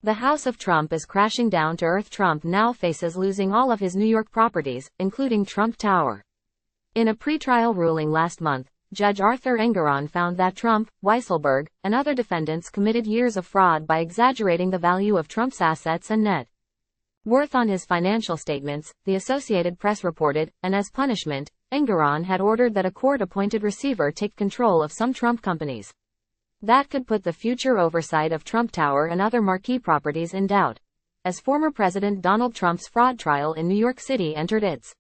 The House of Trump is crashing down to earth. Trump now faces losing all of his New York properties, including Trump Tower. In a pretrial ruling last month, Judge Arthur Engoron found that Trump, Weisselberg, and other defendants committed years of fraud by exaggerating the value of Trump's assets and net worth on his financial statements, the Associated Press reported, and as punishment, Engoron had ordered that a court-appointed receiver take control of some Trump companies. That could put the future oversight of Trump Tower and other marquee properties in doubt, as former President Donald Trump's fraud trial in New York City entered its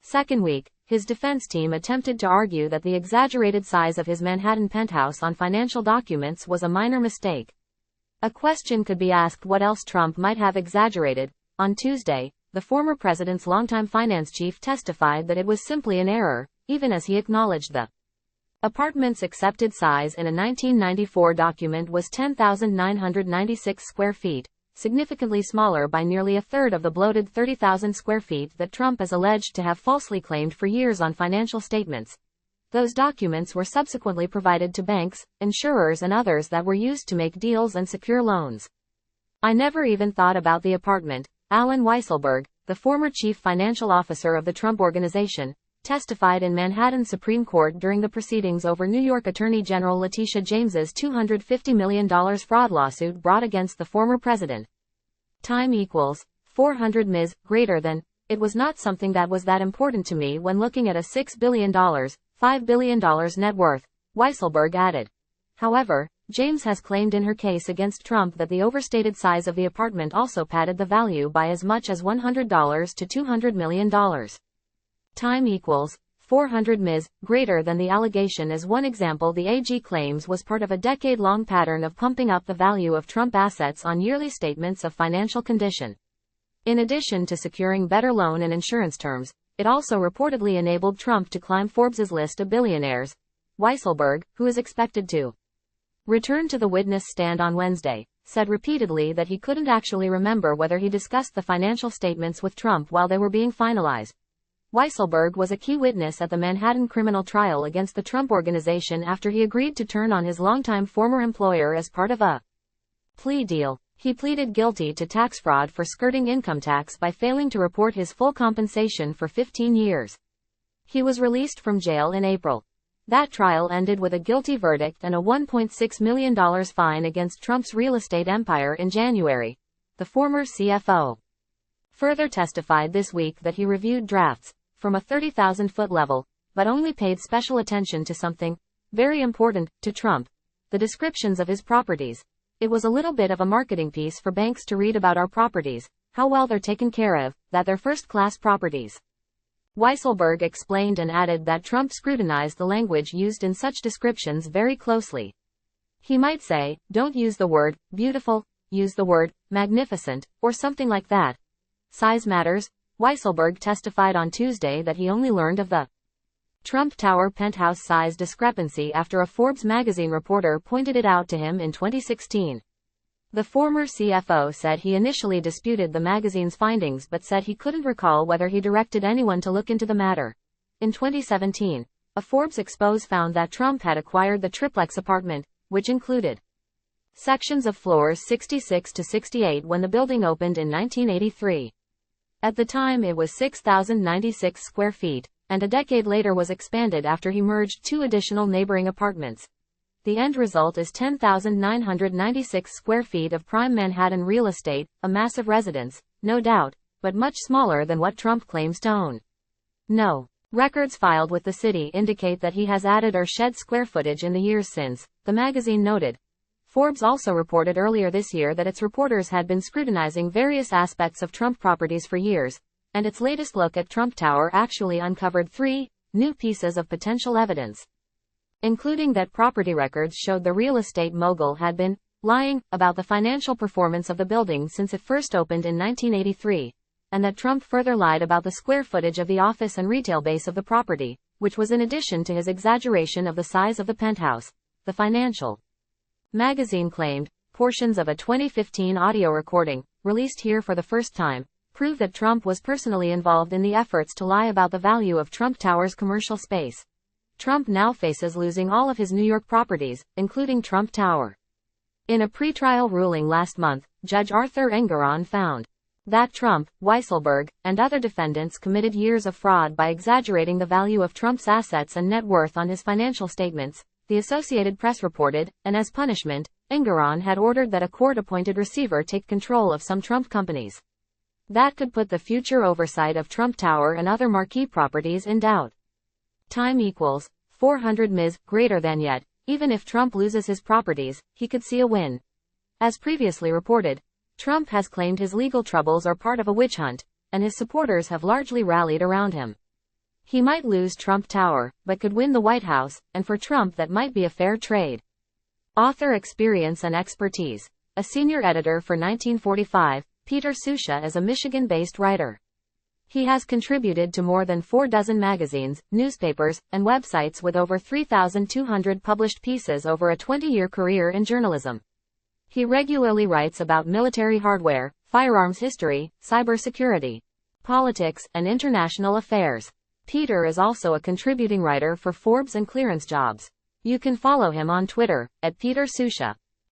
second week. His defense team attempted to argue that the exaggerated size of his Manhattan penthouse on financial documents was a minor mistake. A question could be asked what else Trump might have exaggerated. On Tuesday, the former president's longtime finance chief testified that it was simply an error, even as he acknowledged the apartment's accepted size in a 1994 document was 10,996 square feet, significantly smaller by nearly a third of the bloated 30,000 square feet that Trump is alleged to have falsely claimed for years on financial statements. Those documents were subsequently provided to banks, insurers and others that were used to make deals and secure loans. I never even thought about the apartment, Alan Weisselberg, the former chief financial officer of the Trump Organization, testified in Manhattan Supreme Court during the proceedings over New York Attorney General Letitia James's $250 million fraud lawsuit brought against the former president. Time equals 400 Ms. greater than. It was not something that was that important to me when looking at a $6 billion, $5 billion net worth, Weisselberg added. However, James has claimed in her case against Trump that the overstated size of the apartment also padded the value by as much as $100 to $200 million. Time equals 400 Ms. greater than. The allegation is one example the AG claims was part of a decade-long pattern of pumping up the value of Trump assets on yearly statements of financial condition. In addition to securing better loan and insurance terms, it also reportedly enabled Trump to climb Forbes' list of billionaires. Weisselberg, who is expected to return to the witness stand on Wednesday, said repeatedly that he couldn't actually remember whether he discussed the financial statements with Trump while they were being finalized. Weisselberg was a key witness at the Manhattan criminal trial against the Trump Organization after he agreed to turn on his longtime former employer as part of a plea deal. He pleaded guilty to tax fraud for skirting income tax by failing to report his full compensation for 15 years. He was released from jail in April. That trial ended with a guilty verdict and a $1.6 million fine against Trump's real estate empire in January. The former CFO further testified this week that he reviewed drafts from a 30,000-foot level, but only paid special attention to something very important to Trump: the descriptions of his properties. It was a little bit of a marketing piece for banks to read about our properties, how well they're taken care of, that they're first-class properties. Weisselberg explained and added that Trump scrutinized the language used in such descriptions very closely. He might say, don't use the word beautiful, use the word magnificent, or something like that. Size matters. Weisselberg testified on Tuesday that he only learned of the Trump Tower penthouse size discrepancy after a Forbes magazine reporter pointed it out to him in 2016. The former CFO said he initially disputed the magazine's findings but said he couldn't recall whether he directed anyone to look into the matter. In 2017, a Forbes expose found that Trump had acquired the triplex apartment, which included sections of floors 66 to 68 when the building opened in 1983. At the time it was 6,096 square feet, and a decade later was expanded after he merged two additional neighboring apartments. The end result is 10,996 square feet of prime Manhattan real estate, a massive residence, no doubt, but much smaller than what Trump claims to own. No records filed with the city indicate that he has added or shed square footage in the years since, the magazine noted. Forbes also reported earlier this year that its reporters had been scrutinizing various aspects of Trump properties for years, and its latest look at Trump Tower actually uncovered 3 new pieces of potential evidence, including that property records showed the real estate mogul had been lying about the financial performance of the building since it first opened in 1983, and that Trump further lied about the square footage of the office and retail base of the property, which was in addition to his exaggeration of the size of the penthouse. The financial magazine claimed portions of a 2015 audio recording, released here for the first time, prove that Trump was personally involved in the efforts to lie about the value of Trump Tower's commercial space. Trump now faces losing all of his New York properties, including Trump Tower. In a pretrial ruling last month, Judge Arthur Engoron found that Trump, Weisselberg, and other defendants committed years of fraud by exaggerating the value of Trump's assets and net worth on his financial statements, the Associated Press reported, and as punishment, Engoron had ordered that a court-appointed receiver take control of some Trump companies. That could put the future oversight of Trump Tower and other marquee properties in doubt. Time equals 400 ms. Greater than yet. Even if Trump loses his properties, he could see a win. As previously reported, Trump has claimed his legal troubles are part of a witch hunt, and his supporters have largely rallied around him. He might lose Trump Tower, but could win the White House, and for Trump that might be a fair trade. Author experience and expertise. A senior editor for 1945, Peter Susha is a Michigan-based writer. He has contributed to more than 4 magazines, newspapers, and websites with over 3,200 published pieces over a 20-year career in journalism. He regularly writes about military hardware, firearms history, cybersecurity, politics, and international affairs. Peter is also a contributing writer for Forbes and ClearanceJobs. You can follow him on Twitter, @PeterSusha.